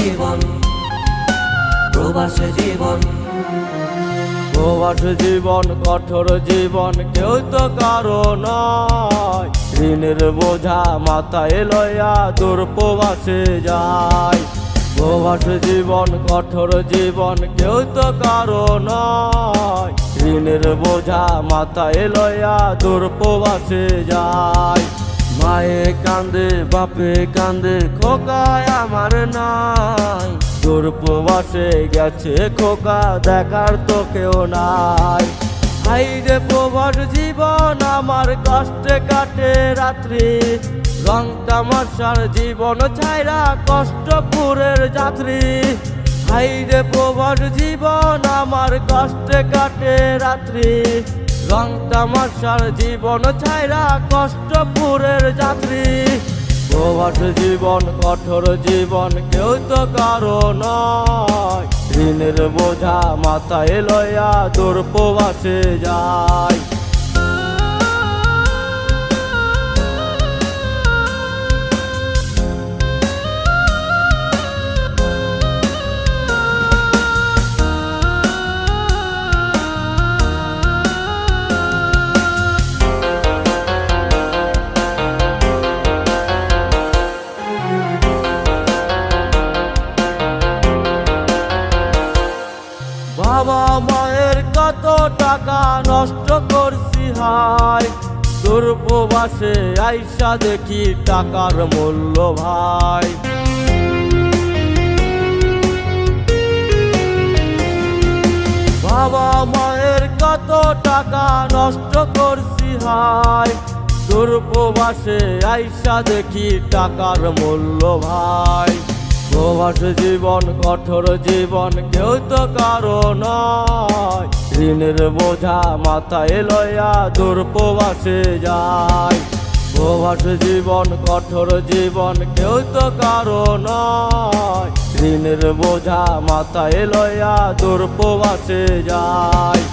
জীবন, প্রবাসে জীবন। প্রবাস জীবন কঠোর জীবন, কেউ তো কারো নয়। ঋণের বোঝা মাথায় লইয়া দূর প্রবাসে যায়। প্রবাস জীবন কঠোর জীবন, কেউ তো কারো নয়। ঋণের বোঝা মাথায় লইয়া দূর প্রবাসে যায়। মায়ে কান্দে বাপে কান্দে, খোকায় আমার নাই। দূর প্রবাসে গেছে খোকা, দেখার তো কেউ নাই। হাই রে প্রবাস জীবন, আমার কষ্টে কাটে রাত্রি। রং তামাশার জীবন ছাইরা কষ্টপুরের যাত্রী। হাই রে প্রবাস জীবন, আমার কষ্টে কাটে রাত্রি। রং তামাশার জীবন ছাইরা কষ্টপুরের যাত্রী। প্রবাস জীবন কঠোর জীবন, কেউ তো কারো নয়। ঋণের বোঝা মাথায় লইয়া দূর প্রবাসে যায়। বাবা মায়ের কত টাকা নষ্ট করছি হাই। দূর প্রবাসে আইসা দেখি টাকার মূল্য ভাই। বাবা মায়ের কত টাকা নষ্ট করছি হাই। দূর প্রবাসে আইসা দেখি টাকার মূল্য ভাই। প্রবাস জীবন কঠোর জীবন, কেউ তো কারো নয়। ঋণের বোঝা মাথায় লইয়া দূর প্রবাসে যায়। প্রবাস জীবন কঠোর জীবন, কেউ তো কারো নয়। ঋণের বোঝা মাথায় লইয়া দূর প্রবাসে যায়।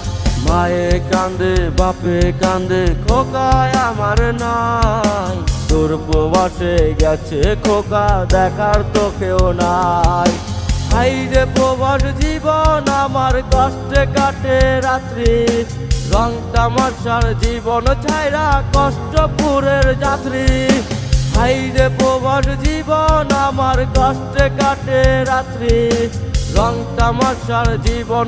মায়ে কান্দে বাপে কান্দে, খোকায় আমার নাই। দূর প্রবাসে গেছে খোকা, দেখার তো কেউ নাই। হাই রে প্রবাস জীবন, আমার কষ্টে কাটে রাত্রি। রং তামাশার জীবন ছাইরা কষ্টপুরের যাত্রী। হাই রে প্রবাস জীবন, আমার কষ্টে কাটে রাত্রি। রং তামাশার জীবন